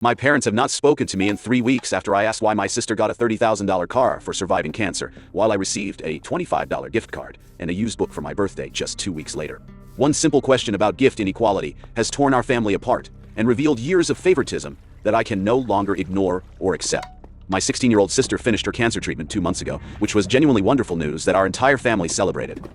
My parents have not spoken to me in 3 weeks after I asked why my sister got a $30,000 car for surviving cancer, while I received a $25 gift card and a used book for my birthday just 2 weeks later. One simple question about gift inequality has torn our family apart and revealed years of favoritism that I can no longer ignore or accept. My 16-year-old sister finished her cancer treatment 2 months ago, which was genuinely wonderful news that our entire family celebrated.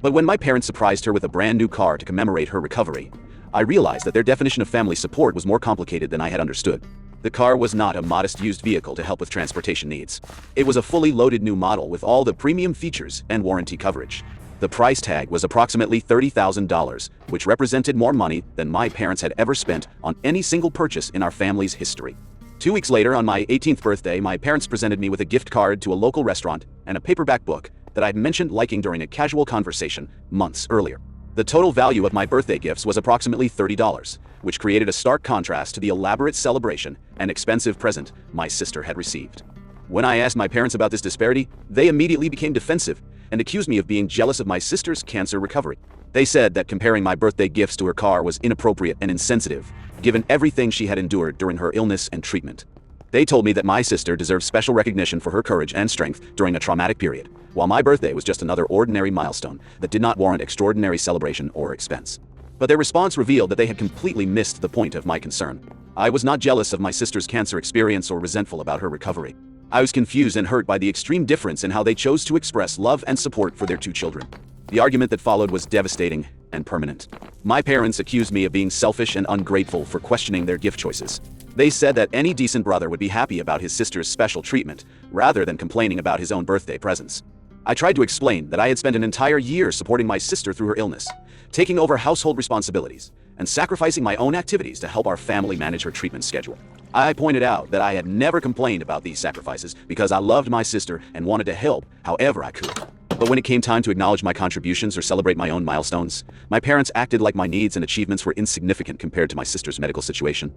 But when my parents surprised her with a brand new car to commemorate her recovery, I realized that their definition of family support was more complicated than I had understood. The car was not a modest used vehicle to help with transportation needs. It was a fully loaded new model with all the premium features and warranty coverage. The price tag was approximately $30,000, which represented more money than my parents had ever spent on any single purchase in our family's history. 2 weeks later, on my 18th birthday, my parents presented me with a gift card to a local restaurant and a paperback book that I'd mentioned liking during a casual conversation months earlier. The total value of my birthday gifts was approximately $30, which created a stark contrast to the elaborate celebration and expensive present my sister had received. When I asked my parents about this disparity, they immediately became defensive and accused me of being jealous of my sister's cancer recovery. They said that comparing my birthday gifts to her car was inappropriate and insensitive, given everything she had endured during her illness and treatment. They told me that my sister deserved special recognition for her courage and strength during a traumatic period, while my birthday was just another ordinary milestone that did not warrant extraordinary celebration or expense. But their response revealed that they had completely missed the point of my concern. I was not jealous of my sister's cancer experience or resentful about her recovery. I was confused and hurt by the extreme difference in how they chose to express love and support for their 2 children. The argument that followed was devastating and permanent. My parents accused me of being selfish and ungrateful for questioning their gift choices. They said that any decent brother would be happy about his sister's special treatment, rather than complaining about his own birthday presents. I tried to explain that I had spent an entire year supporting my sister through her illness, taking over household responsibilities, and sacrificing my own activities to help our family manage her treatment schedule. I pointed out that I had never complained about these sacrifices because I loved my sister and wanted to help however I could. But when it came time to acknowledge my contributions or celebrate my own milestones, my parents acted like my needs and achievements were insignificant compared to my sister's medical situation.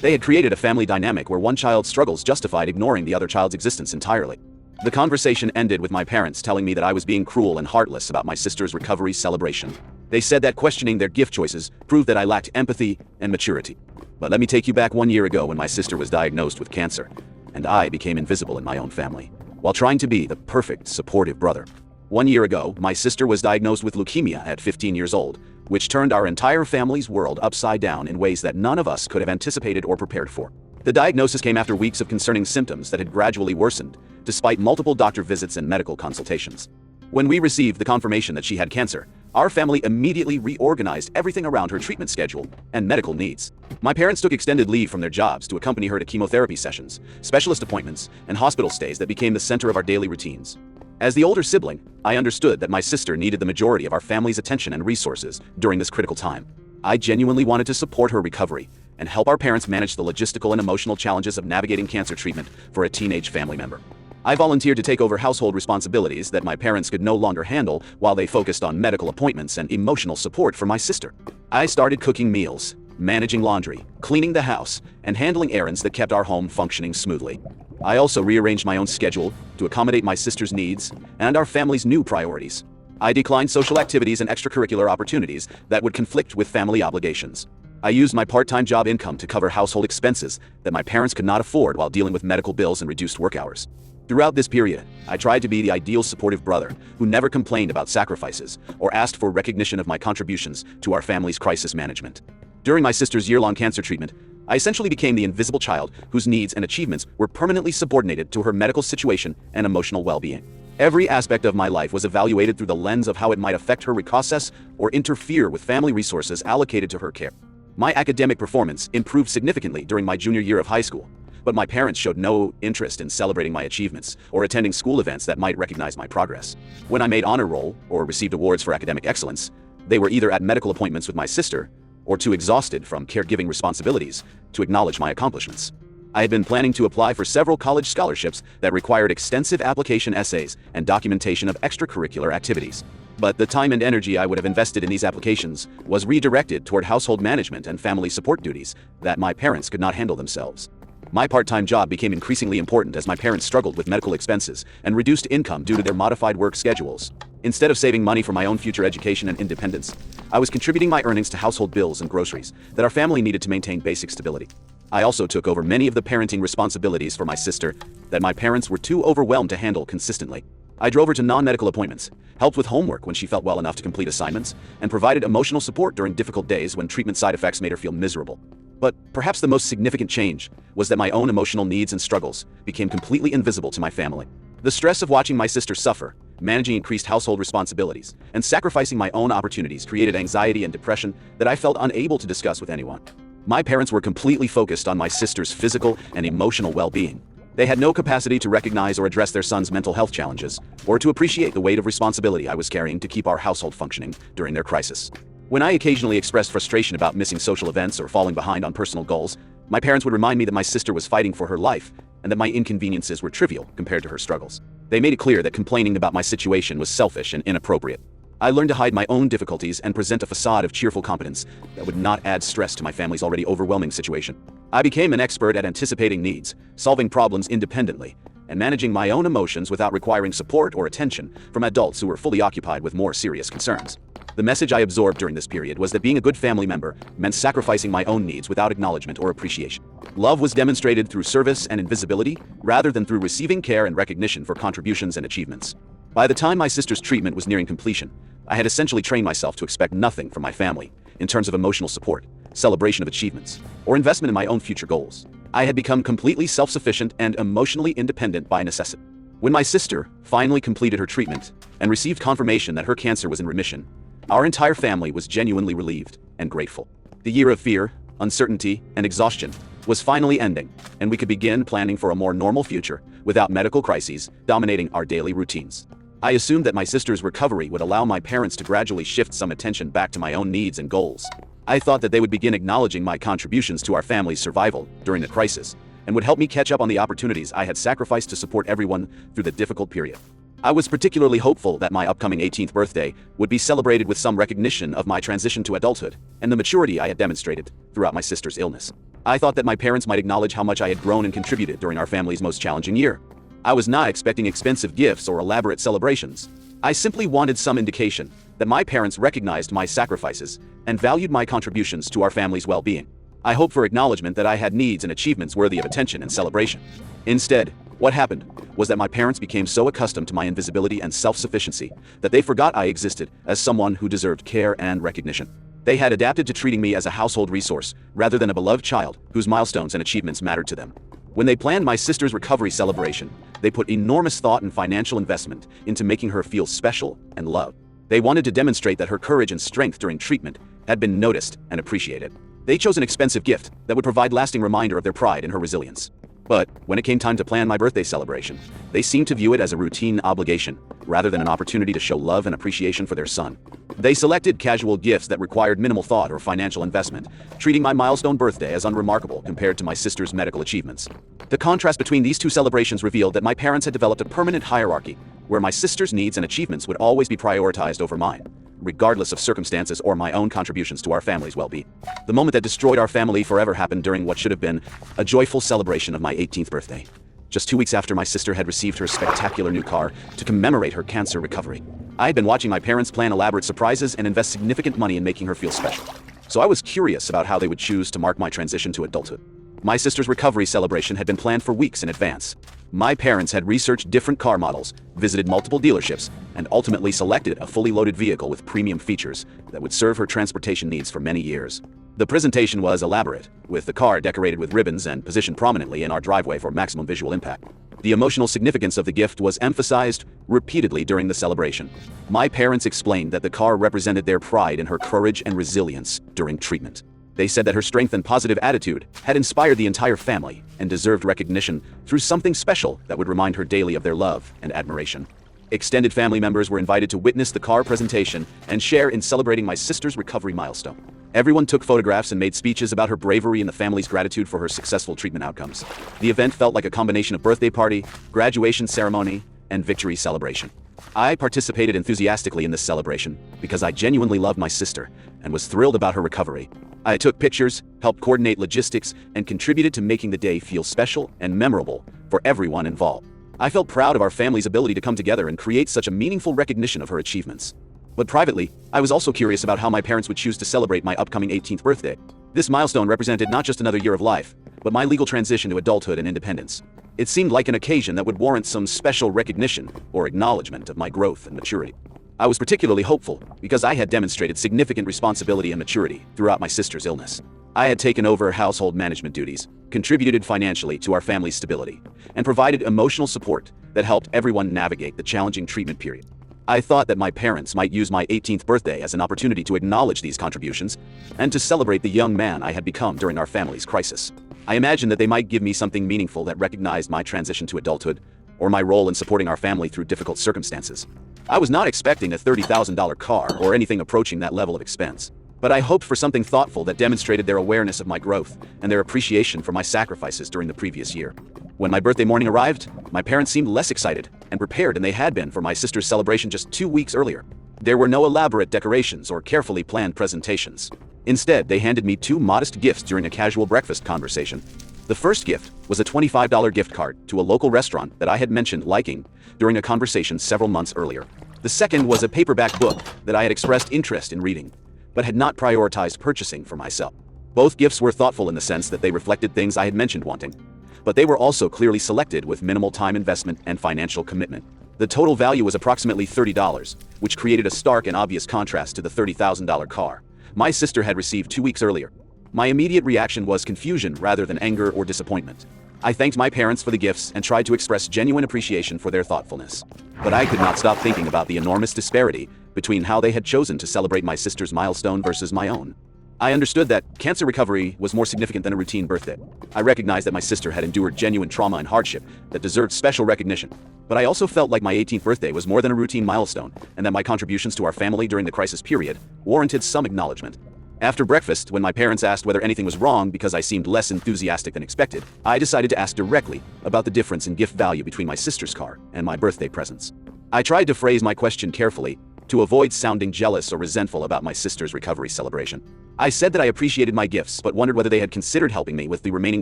They had created a family dynamic where one child's struggles justified ignoring the other child's existence entirely. The conversation ended with my parents telling me that I was being cruel and heartless about my sister's recovery celebration. They said that questioning their gift choices proved that I lacked empathy and maturity. But let me take you back 1 year ago when my sister was diagnosed with cancer, and I became invisible in my own family, while trying to be the perfect, supportive brother. 1 year ago, my sister was diagnosed with leukemia at 15 years old, which turned our entire family's world upside down in ways that none of us could have anticipated or prepared for. The diagnosis came after weeks of concerning symptoms that had gradually worsened, despite multiple doctor visits and medical consultations. When we received the confirmation that she had cancer, our family immediately reorganized everything around her treatment schedule and medical needs. My parents took extended leave from their jobs to accompany her to chemotherapy sessions, specialist appointments, and hospital stays that became the center of our daily routines. As the older sibling, I understood that my sister needed the majority of our family's attention and resources during this critical time. I genuinely wanted to support her recovery and help our parents manage the logistical and emotional challenges of navigating cancer treatment for a teenage family member. I volunteered to take over household responsibilities that my parents could no longer handle while they focused on medical appointments and emotional support for my sister. I started cooking meals, managing laundry, cleaning the house, and handling errands that kept our home functioning smoothly. I also rearranged my own schedule to accommodate my sister's needs and our family's new priorities. I declined social activities and extracurricular opportunities that would conflict with family obligations. I used my part-time job income to cover household expenses that my parents could not afford while dealing with medical bills and reduced work hours. Throughout this period, I tried to be the ideal supportive brother who never complained about sacrifices or asked for recognition of my contributions to our family's crisis management. During my sister's year-long cancer treatment, I essentially became the invisible child whose needs and achievements were permanently subordinated to her medical situation and emotional well-being. Every aspect of my life was evaluated through the lens of how it might affect her reprocess or interfere with family resources allocated to her care. My academic performance improved significantly during my junior year of high school, but my parents showed no interest in celebrating my achievements or attending school events that might recognize my progress. When I made honor roll or received awards for academic excellence, they were either at medical appointments with my sister or too exhausted from caregiving responsibilities to acknowledge my accomplishments. I had been planning to apply for several college scholarships that required extensive application essays and documentation of extracurricular activities. But the time and energy I would have invested in these applications was redirected toward household management and family support duties that my parents could not handle themselves. My part-time job became increasingly important as my parents struggled with medical expenses and reduced income due to their modified work schedules. Instead of saving money for my own future education and independence, I was contributing my earnings to household bills and groceries that our family needed to maintain basic stability. I also took over many of the parenting responsibilities for my sister that my parents were too overwhelmed to handle consistently. I drove her to non-medical appointments, helped with homework when she felt well enough to complete assignments, and provided emotional support during difficult days when treatment side effects made her feel miserable. But perhaps the most significant change was that my own emotional needs and struggles became completely invisible to my family. The stress of watching my sister suffer, managing increased household responsibilities, and sacrificing my own opportunities created anxiety and depression that I felt unable to discuss with anyone. My parents were completely focused on my sister's physical and emotional well-being. They had no capacity to recognize or address their son's mental health challenges, or to appreciate the weight of responsibility I was carrying to keep our household functioning during their crisis. When I occasionally expressed frustration about missing social events or falling behind on personal goals, my parents would remind me that my sister was fighting for her life and that my inconveniences were trivial compared to her struggles. They made it clear that complaining about my situation was selfish and inappropriate. I learned to hide my own difficulties and present a facade of cheerful competence that would not add stress to my family's already overwhelming situation. I became an expert at anticipating needs, solving problems independently, and managing my own emotions without requiring support or attention from adults who were fully occupied with more serious concerns. The message I absorbed during this period was that being a good family member meant sacrificing my own needs without acknowledgement or appreciation. Love was demonstrated through service and invisibility, rather than through receiving care and recognition for contributions and achievements. By the time my sister's treatment was nearing completion, I had essentially trained myself to expect nothing from my family in terms of emotional support, celebration of achievements, or investment in my own future goals. I had become completely self-sufficient and emotionally independent by necessity. When my sister finally completed her treatment and received confirmation that her cancer was in remission, our entire family was genuinely relieved and grateful. The year of fear, uncertainty, and exhaustion was finally ending, and we could begin planning for a more normal future without medical crises dominating our daily routines. I assumed that my sister's recovery would allow my parents to gradually shift some attention back to my own needs and goals. I thought that they would begin acknowledging my contributions to our family's survival during the crisis and would help me catch up on the opportunities I had sacrificed to support everyone through the difficult period. I was particularly hopeful that my upcoming 18th birthday would be celebrated with some recognition of my transition to adulthood and the maturity I had demonstrated throughout my sister's illness. I thought that my parents might acknowledge how much I had grown and contributed during our family's most challenging year. I was not expecting expensive gifts or elaborate celebrations. I simply wanted some indication that my parents recognized my sacrifices and valued my contributions to our family's well-being. I hoped for acknowledgement that I had needs and achievements worthy of attention and celebration. Instead, what happened was that my parents became so accustomed to my invisibility and self-sufficiency that they forgot I existed as someone who deserved care and recognition. They had adapted to treating me as a household resource rather than a beloved child whose milestones and achievements mattered to them. When they planned my sister's recovery celebration, they put enormous thought and financial investment into making her feel special and loved. They wanted to demonstrate that her courage and strength during treatment had been noticed and appreciated. They chose an expensive gift that would provide lasting reminder of their pride in her resilience. But when it came time to plan my birthday celebration, they seemed to view it as a routine obligation, rather than an opportunity to show love and appreciation for their son. They selected casual gifts that required minimal thought or financial investment, treating my milestone birthday as unremarkable compared to my sister's medical achievements. The contrast between these two celebrations revealed that my parents had developed a permanent hierarchy, where my sister's needs and achievements would always be prioritized over mine, regardless of circumstances or my own contributions to our family's well-being. The moment that destroyed our family forever happened during what should have been a joyful celebration of my 18th birthday. Just 2 weeks after my sister had received her spectacular new car to commemorate her cancer recovery. I had been watching my parents plan elaborate surprises and invest significant money in making her feel special. So I was curious about how they would choose to mark my transition to adulthood. My sister's recovery celebration had been planned for weeks in advance. My parents had researched different car models, visited multiple dealerships, and ultimately selected a fully loaded vehicle with premium features that would serve her transportation needs for many years. The presentation was elaborate, with the car decorated with ribbons and positioned prominently in our driveway for maximum visual impact. The emotional significance of the gift was emphasized repeatedly during the celebration. My parents explained that the car represented their pride in her courage and resilience during treatment. They said that her strength and positive attitude had inspired the entire family and deserved recognition through something special that would remind her daily of their love and admiration. Extended family members were invited to witness the car presentation and share in celebrating my sister's recovery milestone. Everyone took photographs and made speeches about her bravery and the family's gratitude for her successful treatment outcomes. The event felt like a combination of birthday party, graduation ceremony, and victory celebration. I participated enthusiastically in this celebration because I genuinely loved my sister and was thrilled about her recovery. I took pictures, helped coordinate logistics, and contributed to making the day feel special and memorable for everyone involved. I felt proud of our family's ability to come together and create such a meaningful recognition of her achievements. But privately, I was also curious about how my parents would choose to celebrate my upcoming 18th birthday. This milestone represented not just another year of life, but my legal transition to adulthood and independence. It seemed like an occasion that would warrant some special recognition or acknowledgement of my growth and maturity. I was particularly hopeful because I had demonstrated significant responsibility and maturity throughout my sister's illness. I had taken over household management duties, contributed financially to our family's stability, and provided emotional support that helped everyone navigate the challenging treatment period. I thought that my parents might use my 18th birthday as an opportunity to acknowledge these contributions and to celebrate the young man I had become during our family's crisis. I imagined that they might give me something meaningful that recognized my transition to adulthood or my role in supporting our family through difficult circumstances. I was not expecting a $30,000 car or anything approaching that level of expense, but I hoped for something thoughtful that demonstrated their awareness of my growth and their appreciation for my sacrifices during the previous year. When my birthday morning arrived, my parents seemed less excited and prepared than they had been for my sister's celebration just 2 weeks earlier. There were no elaborate decorations or carefully planned presentations. Instead, they handed me 2 modest gifts during a casual breakfast conversation. The first gift was a $25 gift card to a local restaurant that I had mentioned liking during a conversation several months earlier. The second was a paperback book that I had expressed interest in reading, but had not prioritized purchasing for myself. Both gifts were thoughtful in the sense that they reflected things I had mentioned wanting, but they were also clearly selected with minimal time investment and financial commitment. The total value was approximately $30, which created a stark and obvious contrast to the $30,000 car my sister had received 2 weeks earlier. My immediate reaction was confusion rather than anger or disappointment. I thanked my parents for the gifts and tried to express genuine appreciation for their thoughtfulness. But I could not stop thinking about the enormous disparity between how they had chosen to celebrate my sister's milestone versus my own. I understood that cancer recovery was more significant than a routine birthday. I recognized that my sister had endured genuine trauma and hardship that deserved special recognition. But I also felt like my 18th birthday was more than a routine milestone, and that my contributions to our family during the crisis period warranted some acknowledgement. After breakfast, when my parents asked whether anything was wrong because I seemed less enthusiastic than expected, I decided to ask directly about the difference in gift value between my sister's car and my birthday presents. I tried to phrase my question carefully to avoid sounding jealous or resentful about my sister's recovery celebration. I said that I appreciated my gifts but wondered whether they had considered helping me with the remaining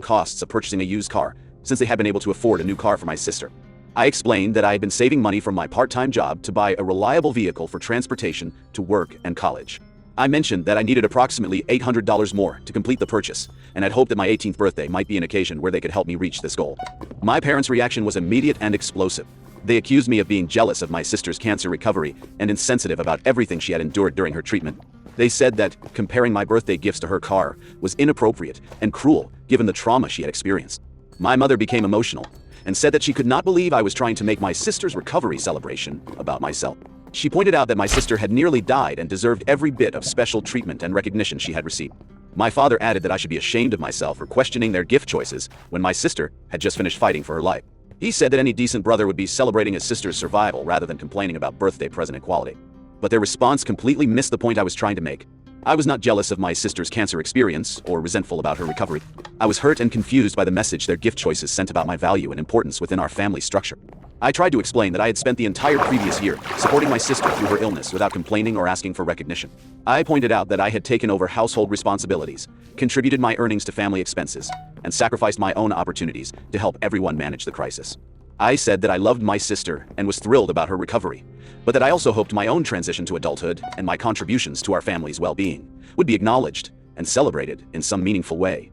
costs of purchasing a used car, since they had been able to afford a new car for my sister. I explained that I had been saving money from my part-time job to buy a reliable vehicle for transportation to work and college. I mentioned that I needed approximately $800 more to complete the purchase, and had hoped that my 18th birthday might be an occasion where they could help me reach this goal. My parents' reaction was immediate and explosive. They accused me of being jealous of my sister's cancer recovery and insensitive about everything she had endured during her treatment. They said that comparing my birthday gifts to her car was inappropriate and cruel given the trauma she had experienced. My mother became emotional and said that she could not believe I was trying to make my sister's recovery celebration about myself. She pointed out that my sister had nearly died and deserved every bit of special treatment and recognition she had received. My father added that I should be ashamed of myself for questioning their gift choices when my sister had just finished fighting for her life. He said that any decent brother would be celebrating his sister's survival rather than complaining about birthday present equality. But their response completely missed the point I was trying to make. I was not jealous of my sister's cancer experience or resentful about her recovery. I was hurt and confused by the message their gift choices sent about my value and importance within our family structure. I tried to explain that I had spent the entire previous year supporting my sister through her illness without complaining or asking for recognition. I pointed out that I had taken over household responsibilities, contributed my earnings to family expenses, and sacrificed my own opportunities to help everyone manage the crisis. I said that I loved my sister and was thrilled about her recovery, but that I also hoped my own transition to adulthood and my contributions to our family's well-being would be acknowledged and celebrated in some meaningful way.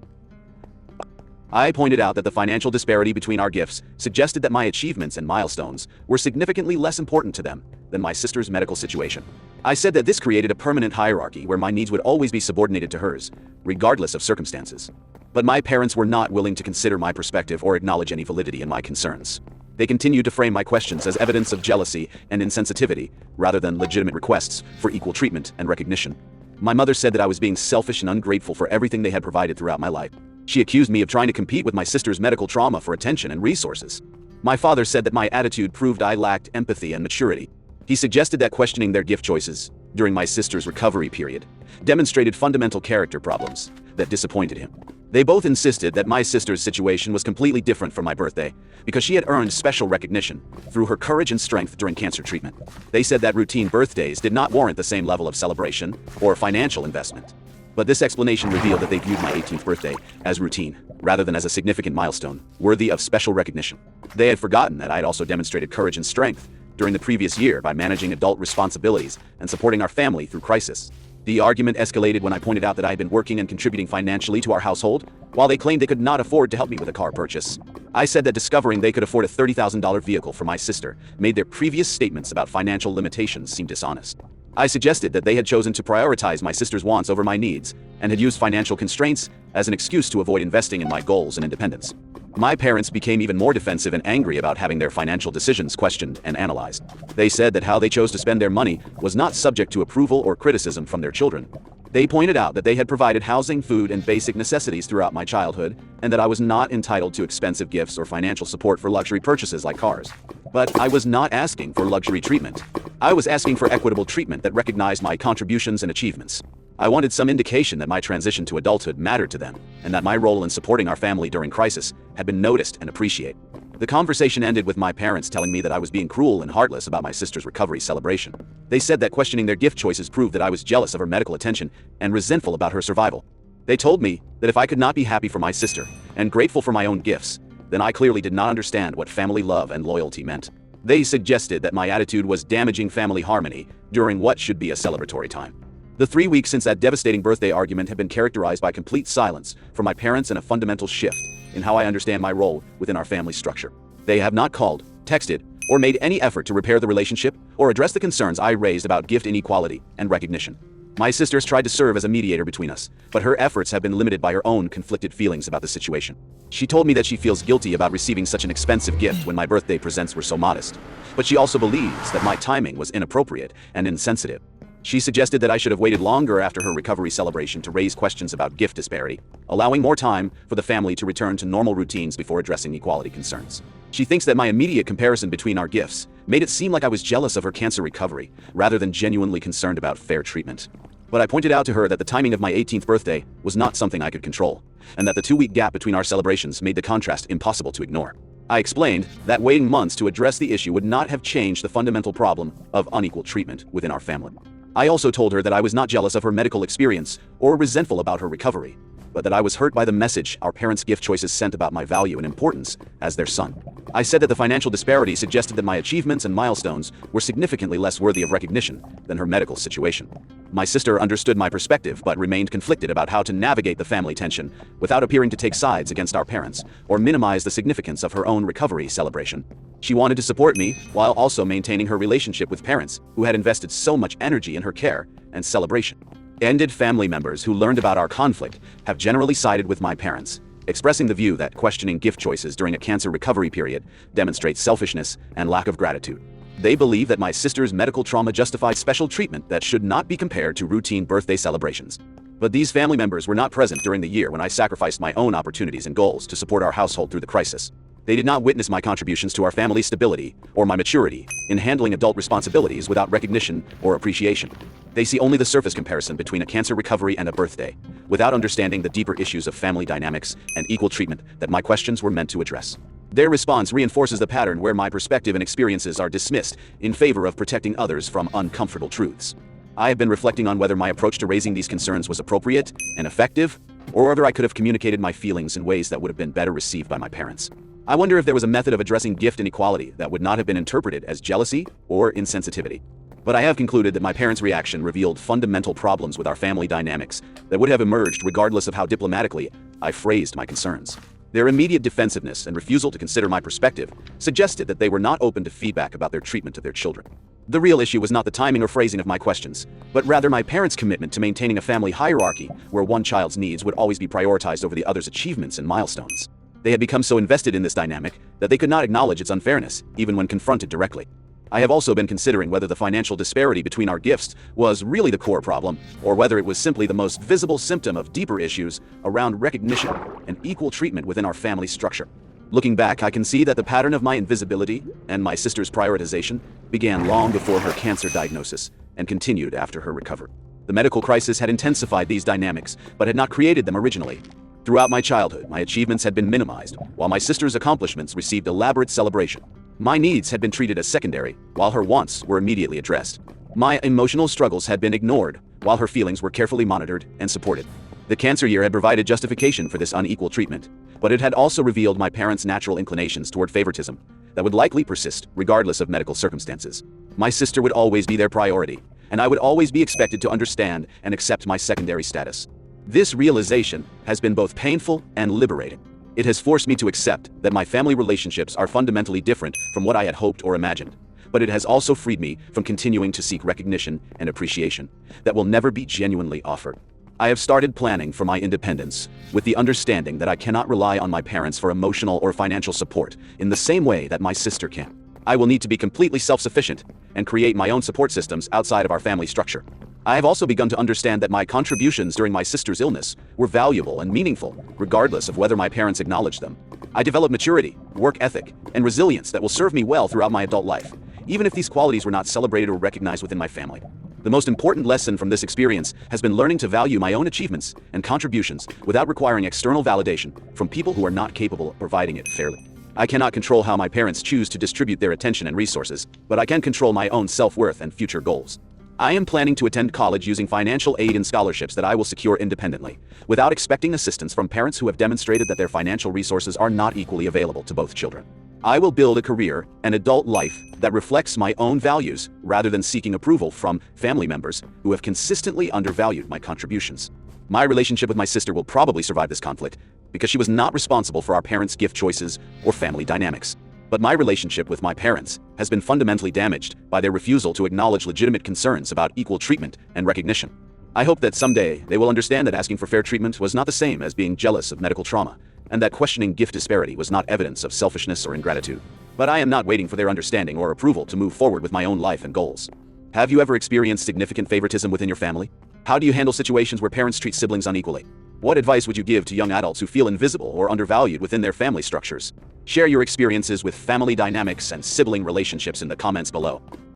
I pointed out that the financial disparity between our gifts suggested that my achievements and milestones were significantly less important to them than my sister's medical situation. I said that this created a permanent hierarchy where my needs would always be subordinated to hers, regardless of circumstances. But my parents were not willing to consider my perspective or acknowledge any validity in my concerns. They continued to frame my questions as evidence of jealousy and insensitivity, rather than legitimate requests for equal treatment and recognition. My mother said that I was being selfish and ungrateful for everything they had provided throughout my life. She accused me of trying to compete with my sister's medical trauma for attention and resources. My father said that my attitude proved I lacked empathy and maturity. He suggested that questioning their gift choices during my sister's recovery period demonstrated fundamental character problems that disappointed him. They both insisted that my sister's situation was completely different from my birthday because she had earned special recognition through her courage and strength during cancer treatment. They said that routine birthdays did not warrant the same level of celebration or financial investment. But this explanation revealed that they viewed my 18th birthday as routine, rather than as a significant milestone, worthy of special recognition. They had forgotten that I had also demonstrated courage and strength during the previous year by managing adult responsibilities and supporting our family through crisis. The argument escalated when I pointed out that I had been working and contributing financially to our household, while they claimed they could not afford to help me with a car purchase. I said that discovering they could afford a $30,000 vehicle for my sister made their previous statements about financial limitations seem dishonest. I suggested that they had chosen to prioritize my sister's wants over my needs, and had used financial constraints as an excuse to avoid investing in my goals and independence. My parents became even more defensive and angry about having their financial decisions questioned and analyzed. They said that how they chose to spend their money was not subject to approval or criticism from their children. They pointed out that they had provided housing, food, and basic necessities throughout my childhood, and that I was not entitled to expensive gifts or financial support for luxury purchases like cars. But I was not asking for luxury treatment. I was asking for equitable treatment that recognized my contributions and achievements. I wanted some indication that my transition to adulthood mattered to them, and that my role in supporting our family during crisis had been noticed and appreciated. The conversation ended with my parents telling me that I was being cruel and heartless about my sister's recovery celebration. They said that questioning their gift choices proved that I was jealous of her medical attention and resentful about her survival. They told me that if I could not be happy for my sister and grateful for my own gifts, then I clearly did not understand what family love and loyalty meant. They suggested that my attitude was damaging family harmony during what should be a celebratory time. The 3 weeks since that devastating birthday argument have been characterized by complete silence from my parents and a fundamental shift in how I understand my role within our family structure. They have not called, texted, or made any effort to repair the relationship or address the concerns I raised about gift inequality and recognition. My sister has tried to serve as a mediator between us, but her efforts have been limited by her own conflicted feelings about the situation. She told me that she feels guilty about receiving such an expensive gift when my birthday presents were so modest, but she also believes that my timing was inappropriate and insensitive. She suggested that I should have waited longer after her recovery celebration to raise questions about gift disparity, allowing more time for the family to return to normal routines before addressing equality concerns. She thinks that my immediate comparison between our gifts made it seem like I was jealous of her cancer recovery, rather than genuinely concerned about fair treatment. But I pointed out to her that the timing of my 18th birthday was not something I could control, and that the 2-week gap between our celebrations made the contrast impossible to ignore. I explained that waiting months to address the issue would not have changed the fundamental problem of unequal treatment within our family. I also told her that I was not jealous of her medical experience or resentful about her recovery, but that I was hurt by the message our parents' gift choices sent about my value and importance as their son. I said that the financial disparity suggested that my achievements and milestones were significantly less worthy of recognition than her medical situation. My sister understood my perspective but remained conflicted about how to navigate the family tension without appearing to take sides against our parents or minimize the significance of her own recovery celebration. She wanted to support me while also maintaining her relationship with parents who had invested so much energy in her care and celebration. Ended family members who learned about our conflict have generally sided with my parents, expressing the view that questioning gift choices during a cancer recovery period demonstrates selfishness and lack of gratitude. They believe that my sister's medical trauma justified special treatment that should not be compared to routine birthday celebrations. But these family members were not present during the year when I sacrificed my own opportunities and goals to support our household through the crisis. They did not witness my contributions to our family's stability or my maturity in handling adult responsibilities without recognition or appreciation. They see only the surface comparison between a cancer recovery and a birthday, without understanding the deeper issues of family dynamics and equal treatment that my questions were meant to address. Their response reinforces the pattern where my perspective and experiences are dismissed in favor of protecting others from uncomfortable truths. I have been reflecting on whether my approach to raising these concerns was appropriate and effective, or whether I could have communicated my feelings in ways that would have been better received by my parents. I wonder if there was a method of addressing gift inequality that would not have been interpreted as jealousy or insensitivity. But I have concluded that my parents' reaction revealed fundamental problems with our family dynamics that would have emerged regardless of how diplomatically I phrased my concerns. Their immediate defensiveness and refusal to consider my perspective suggested that they were not open to feedback about their treatment of their children. The real issue was not the timing or phrasing of my questions, but rather my parents' commitment to maintaining a family hierarchy where one child's needs would always be prioritized over the other's achievements and milestones. They had become so invested in this dynamic that they could not acknowledge its unfairness, even when confronted directly. I have also been considering whether the financial disparity between our gifts was really the core problem, or whether it was simply the most visible symptom of deeper issues around recognition and equal treatment within our family structure. Looking back, I can see that the pattern of my invisibility and my sister's prioritization began long before her cancer diagnosis and continued after her recovery. The medical crisis had intensified these dynamics, but had not created them originally. Throughout my childhood, my achievements had been minimized, while my sister's accomplishments received elaborate celebration. My needs had been treated as secondary, while her wants were immediately addressed. My emotional struggles had been ignored, while her feelings were carefully monitored and supported. The cancer year had provided justification for this unequal treatment, but it had also revealed my parents' natural inclinations toward favoritism that would likely persist regardless of medical circumstances. My sister would always be their priority, and I would always be expected to understand and accept my secondary status. This realization has been both painful and liberating. It has forced me to accept that my family relationships are fundamentally different from what I had hoped or imagined. But it has also freed me from continuing to seek recognition and appreciation that will never be genuinely offered. I have started planning for my independence, with the understanding that I cannot rely on my parents for emotional or financial support in the same way that my sister can. I will need to be completely self-sufficient and create my own support systems outside of our family structure. I have also begun to understand that my contributions during my sister's illness were valuable and meaningful, regardless of whether my parents acknowledged them. I developed maturity, work ethic, and resilience that will serve me well throughout my adult life, even if these qualities were not celebrated or recognized within my family. The most important lesson from this experience has been learning to value my own achievements and contributions without requiring external validation from people who are not capable of providing it fairly. I cannot control how my parents choose to distribute their attention and resources, but I can control my own self-worth and future goals. I am planning to attend college using financial aid and scholarships that I will secure independently, without expecting assistance from parents who have demonstrated that their financial resources are not equally available to both children. I will build a career and adult life that reflects my own values rather than seeking approval from family members who have consistently undervalued my contributions. My relationship with my sister will probably survive this conflict because she was not responsible for our parents' gift choices or family dynamics. But my relationship with my parents has been fundamentally damaged by their refusal to acknowledge legitimate concerns about equal treatment and recognition. I hope that someday they will understand that asking for fair treatment was not the same as being jealous of medical trauma, and that questioning gift disparity was not evidence of selfishness or ingratitude. But I am not waiting for their understanding or approval to move forward with my own life and goals. Have you ever experienced significant favoritism within your family? How do you handle situations where parents treat siblings unequally? What advice would you give to young adults who feel invisible or undervalued within their family structures? Share your experiences with family dynamics and sibling relationships in the comments below.